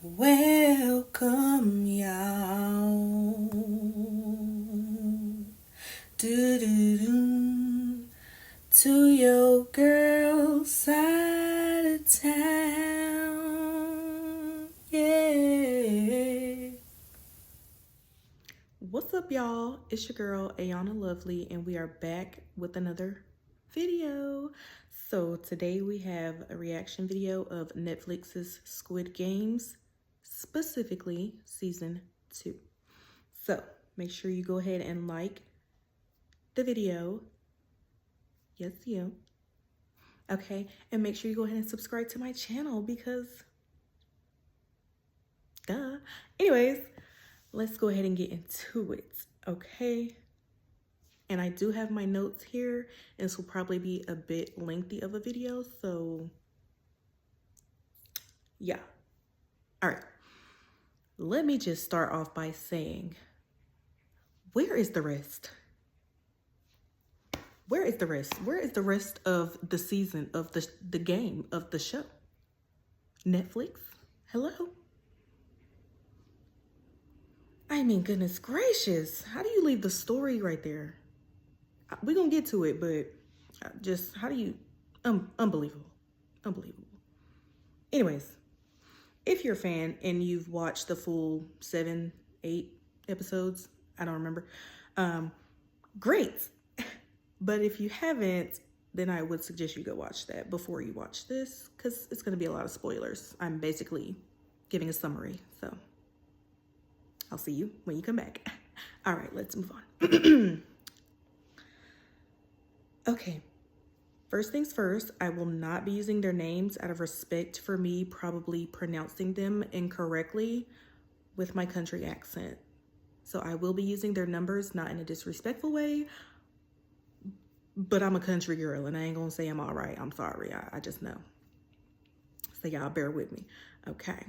Welcome, y'all. Do to your girl's side of town. Yeah. What's up, y'all? It's your girl, Ayana Lovely, and we are back with another video. So today we have a reaction video of Netflix's Squid Games, specifically season 2. So make sure you go ahead and like the video. Yes, you. Okay, and make sure you go ahead and subscribe to my channel because duh. Anyways, let's go ahead and get into it, okay? And I do have my notes here. This will probably be a bit lengthy of a video, so yeah. All right. Let me just start off by saying, where is the rest? Where is the rest? Where is the rest of the season of the game of the show? Netflix? Hello? I mean, goodness gracious. How do you leave the story right there? We're gonna get to it, but just how do you, unbelievable. Anyways, if you're a fan and you've watched the full 7, 8 episodes, I don't remember, great. But if you haven't, then I would suggest you go watch that before you watch this, because it's gonna be a lot of spoilers. I'm basically giving a summary, so I'll see you when you come back. All right, let's move on. Okay, first things first, I will not be using their names out of respect for me probably pronouncing them incorrectly with my country accent. So I will be using their numbers, not in a disrespectful way, but I'm a country girl and I ain't gonna say I'm all right. I'm sorry, I just know. So y'all bear with me, okay?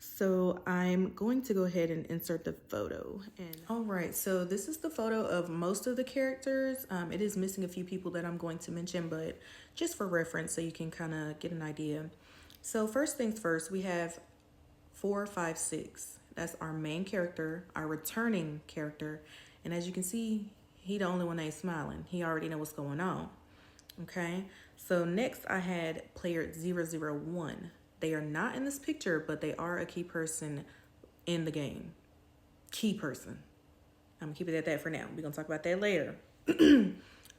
So I'm going to go ahead and insert the photo. And all right, so this is the photo of most of the characters. It is missing a few people that I'm going to mention, but just for reference so you can kind of get an idea. So first things first, we have 4, 5, 6. That's our main character, our returning character. And as you can see, he the only one that ain't smiling. He already know what's going on, okay? So next I had player 001. They are not in this picture, but they are a key person in the game. Key person. I'm gonna keep it at that for now. We're gonna talk about that later.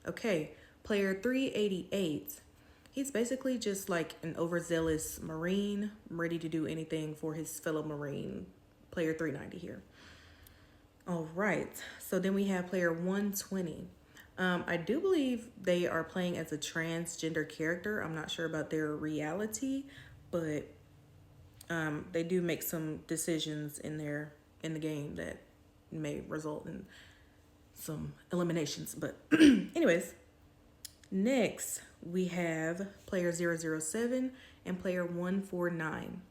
Okay, player 388. He's basically just like an overzealous Marine, ready to do anything for his fellow Marine. Player 390 here. All right, so then we have player 120. I do believe they are playing as a transgender character. I'm not sure about their reality, but they do make some decisions in the game that may result in some eliminations. But anyways, next we have player 007 and player 149.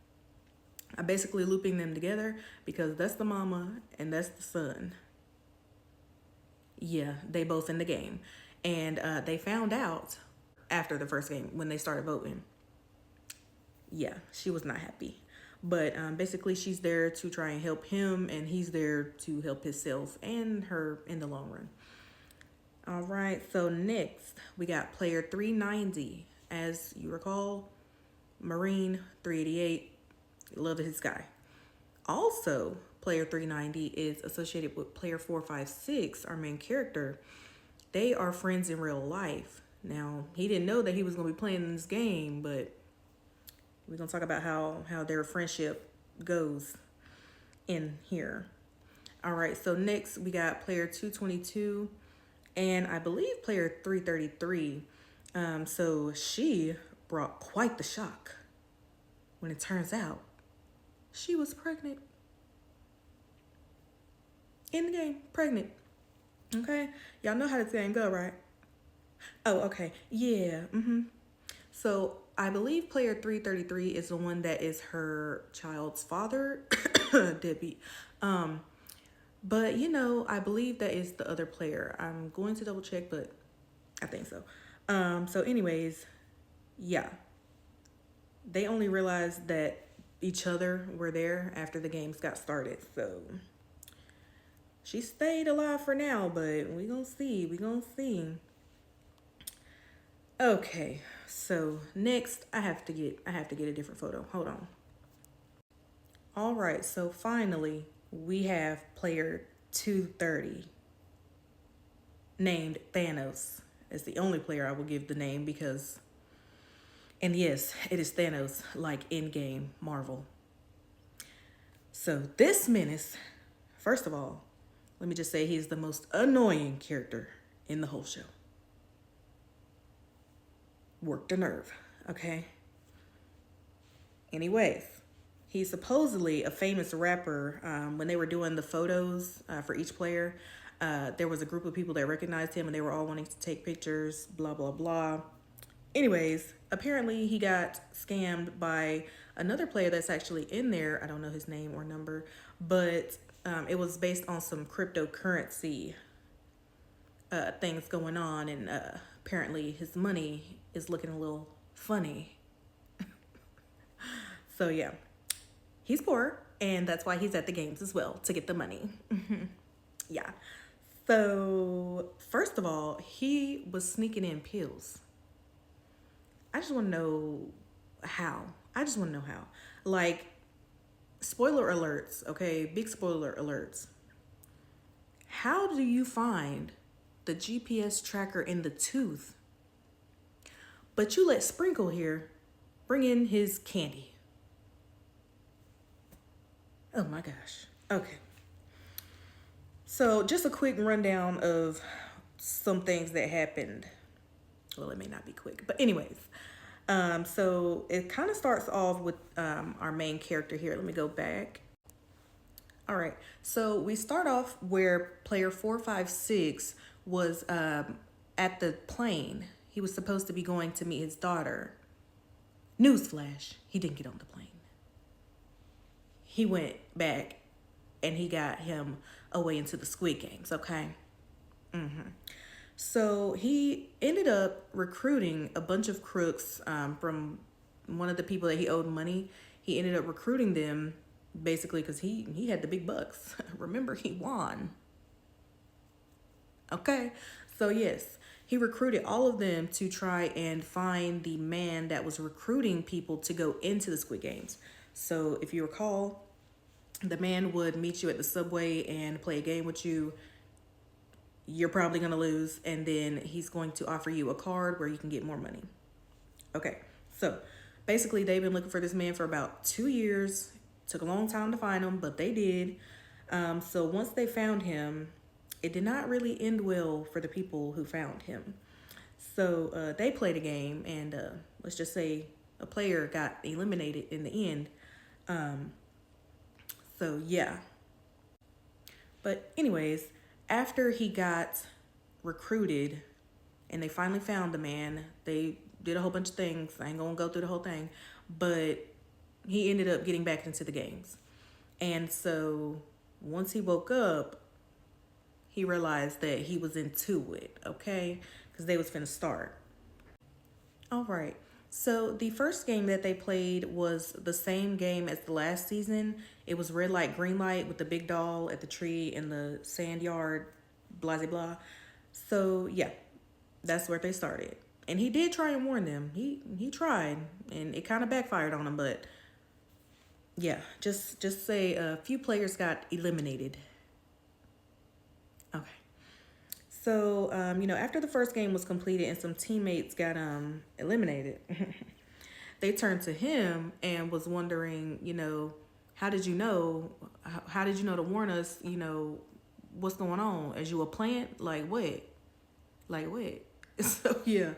I'm basically looping them together because that's the mama and that's the son. Yeah, they both in the game. And they found out after the first game when they started voting. Yeah, she was not happy. But basically she's there to try and help him, and he's there to help himself and her in the long run. All right, so next we got player 390. As you recall, Marine 388, loved his guy. Also, player 390 is associated with player 456, our main character. They are friends in real life. Now, he didn't know that he was going to be playing in this game, but we're going to talk about how their friendship goes in here. All right, so next we got player 222 and I believe player 333. So she brought quite the shock when it turns out she was pregnant. In the game, pregnant. Okay, y'all know how this game go, right? Oh, okay, yeah, So I believe player 333 is the one that is her child's father, deadbeat. But you know, I believe that is the other player. I'm going to double check, but I think so. So anyways, yeah. They only realized that each other were there after the games got started. So she stayed alive for now, but we gonna see. We gonna see. Okay, so next I have to get a different photo. Hold on. All right, so finally we have player 230 named Thanos. It's the only player I will give the name because, and yes, it is Thanos, like in-game Marvel. So this menace, first of all, let me just say he's the most annoying character in the whole show. Work the nerve, okay? Anyways, he's supposedly a famous rapper. When they were doing the photos for each player, there was a group of people that recognized him and they were all wanting to take pictures, blah, blah, blah. Anyways, apparently he got scammed by another player that's actually in there. I don't know his name or number, but it was based on some cryptocurrency things going on, and apparently his money is looking a little funny. So yeah, he's poor, and that's why he's at the games as well, to get the money. Yeah. So first of all, he was sneaking in pills. I just want to know how. I just want to know how. Like, spoiler alerts, okay? Big spoiler alerts. How do you find the GPS tracker in the tooth, but you let Sprinkle here bring in his candy? Oh my gosh. Okay. So just a quick rundown of some things that happened. Well, it may not be quick, but anyways. So it kind of starts off with our main character here. Let me go back. All right. So we start off where player 456 was at the plane. He was supposed to be going to meet his daughter. Newsflash, he didn't get on the plane. He went back and he got him away into the Squid Games, okay? So he ended up recruiting a bunch of crooks from one of the people that he owed money. He ended up recruiting them basically because he had the big bucks. Remember, he won. Okay, so yes, he recruited all of them to try and find the man that was recruiting people to go into the Squid Games. So if you recall, the man would meet you at the subway and play a game with you. You're probably going to lose, and then he's going to offer you a card where you can get more money. Okay, so basically they've been looking for this man for about 2 years. Took a long time to find him, but they did. So once they found him, it did not really end well for the people who found him. So they played a game, and let's just say a player got eliminated in the end. So yeah. But anyways, after he got recruited and they finally found the man, they did a whole bunch of things. I ain't gonna go through the whole thing, but he ended up getting back into the games. And so once he woke up, he realized that he was into it, okay? Because they was finna start. All right. So the first game that they played was the same game as the last season. It was red light, green light with the big doll at the tree in the sand yard, blah, blah, blah. So yeah, that's where they started. And he did try and warn them. He tried, and it kind of backfired on him, but yeah, just say a few players got eliminated. Okay. So, after the first game was completed and some teammates got eliminated, they turned to him and was wondering, how did you know? How did you know to warn us, what's going on? As you a plant? Like what? Like what? So, yeah,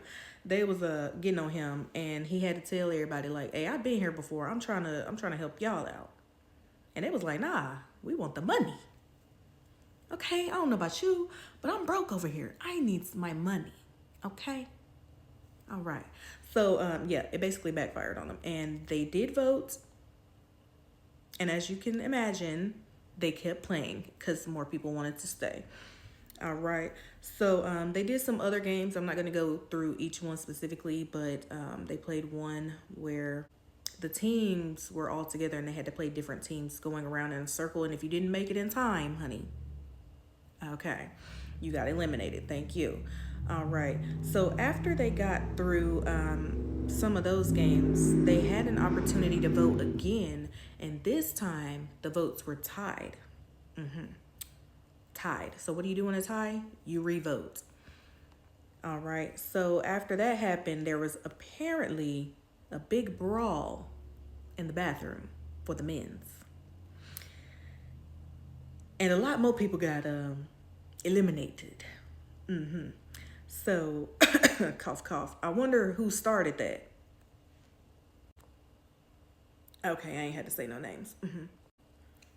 they was getting on him, and he had to tell everybody, like, hey, I've been here before. I'm trying to help y'all out. And they was like, nah, we want the money. Okay, I don't know about you, but I'm broke over here. I need my money. Okay? All right. So, yeah, it basically backfired on them. And they did vote. And as you can imagine, they kept playing because more people wanted to stay. All right. So, they did some other games. I'm not going to go through each one specifically, but they played one where the teams were all together and they had to play different teams going around in a circle. And if you didn't make it in time, honey, okay, you got eliminated. Thank you. All right. So after they got through some of those games, they had an opportunity to vote again. And this time, the votes were tied. Tied. So what do you do in a tie? You re-vote. All right. So after that happened, there was apparently a big brawl in the bathroom for the men's. And a lot more people got eliminated. So, cough, cough. I wonder who started that. Okay, I ain't had to say no names.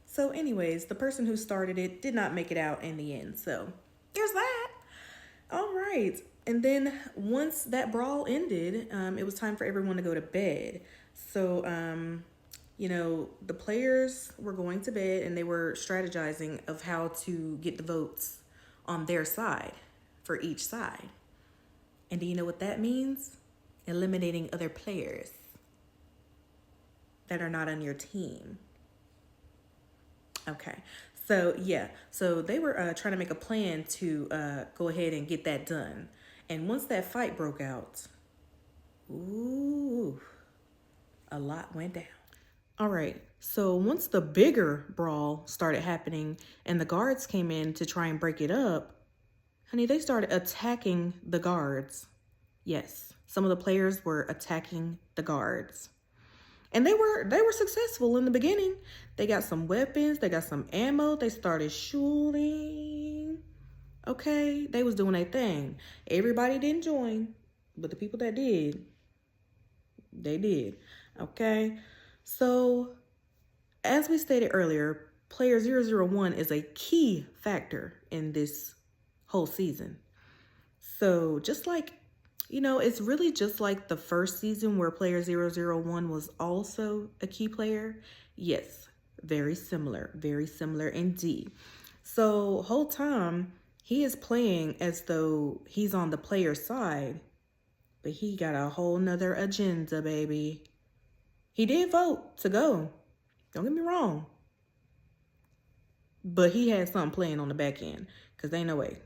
So anyways, the person who started it did not make it out in the end. So there's that. All right. And then once that brawl ended, it was time for everyone to go to bed. So, the players were going to bed and they were strategizing of how to get the votes on their side for each side. And do you know what that means? Eliminating other players that are not on your team. Okay. So, yeah. So they were trying to make a plan to go ahead and get that done. And once that fight broke out, ooh, a lot went down. All right. So once the bigger brawl started happening and the guards came in to try and break it up, honey, they started attacking the guards. Yes, some of the players were attacking the guards. And they were successful in the beginning. They got some weapons, they got some ammo, they started shooting. Okay, they was doing their thing. Everybody didn't join, but the people that did, they did. Okay, so as we stated earlier, player 001 is a key factor in this whole season. So just like, it's really just like the first season where player 001 was also a key player. Yes, very similar indeed. So whole time he is playing as though he's on the player side, but he got a whole nother agenda, baby. He did vote to go. Don't get me wrong. But he had something playing on the back end because ain't no way.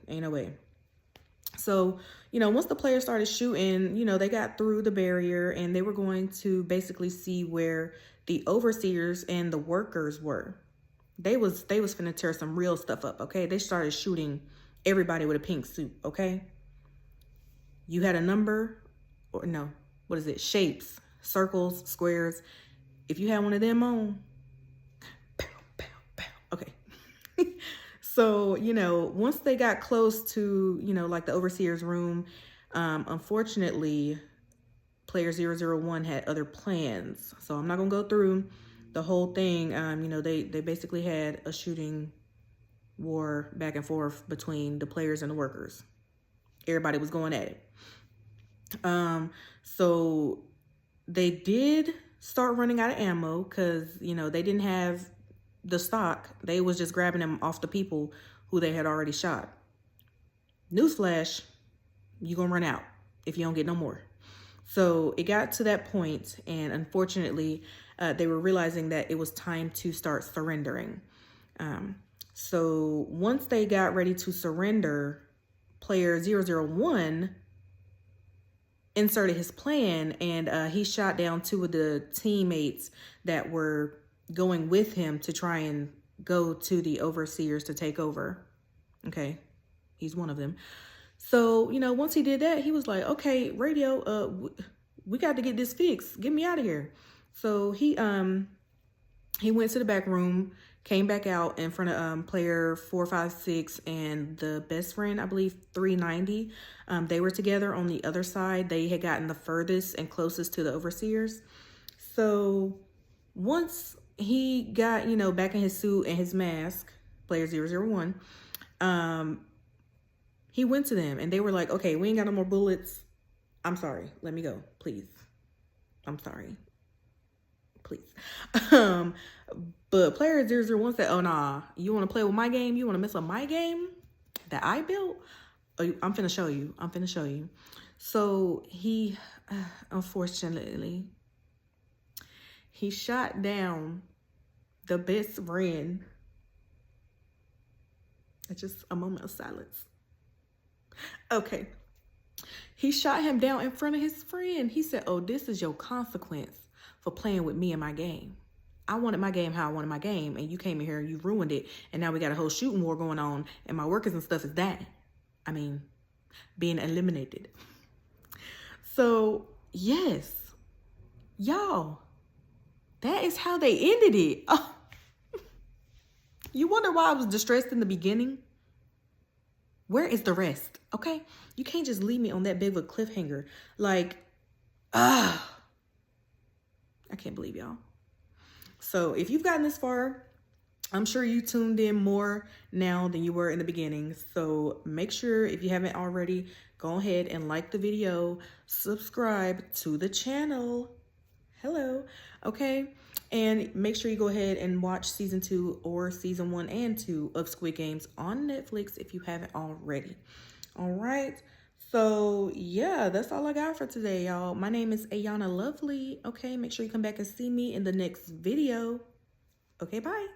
So, once the players started shooting, they got through the barrier and they were going to basically see where the overseers and the workers were. They was finna tear some real stuff up, okay? They started shooting everybody with a pink suit, okay? You had a number, or no, what is it? Shapes, circles, squares. If you had one of them on, pow, pow, pow. Okay. So, once they got close to, like the overseer's room, unfortunately, player 001 had other plans. So I'm not going to go through the whole thing. They basically had a shooting war back and forth between the players and the workers. Everybody was going at it. So they did start running out of ammo because, they didn't have the stock. They was just grabbing them off the people who they had already shot. Newsflash, you're going to run out if you don't get no more. So it got to that point, and unfortunately, they were realizing that it was time to start surrendering. So once they got ready to surrender, player 001 inserted his plan, and he shot down two of the teammates that were going with him to try and go to the overseers to take over. Okay, he's one of them. So, once he did that, he was like, okay, radio, we got to get this fixed. Get me out of here. So he went to the back room, came back out in front of player 456 and the best friend, I believe 390. They were together on the other side. They had gotten the furthest and closest to the overseers. So once he got, back in his suit and his mask, player 001, he went to them and they were like, okay, we ain't got no more bullets. I'm sorry. Let me go, please. I'm sorry. Please. But player 001 said, oh, nah, you want to play with my game? You want to mess up my game that I built? Oh, I'm finna show you. So he, unfortunately, He shot down the best friend. It's just a moment of silence. Okay. He shot him down in front of his friend. He said, oh, this is your consequence for playing with me and my game. I wanted my game how I wanted my game, and you came in here and you ruined it, and now we got a whole shooting war going on, and my workers and stuff is dying. I mean, being eliminated. So, yes. Y'all, that is how they ended it. Oh. You wonder why I was distressed in the beginning? Where is the rest? Okay? You can't just leave me on that big of a cliffhanger. Like, I can't believe y'all. So if you've gotten this far, I'm sure you tuned in more now than you were in the beginning. So make sure, if you haven't already, go ahead and like the video, subscribe to the channel. Hello. Okay? And make sure you go ahead and watch season 2 or season 1 and 2 of Squid Games on Netflix if you haven't already. All right. So yeah, that's all I got for today, y'all. My name is Ayana Lovely. Okay, make sure you come back and see me in the next video. Okay, bye.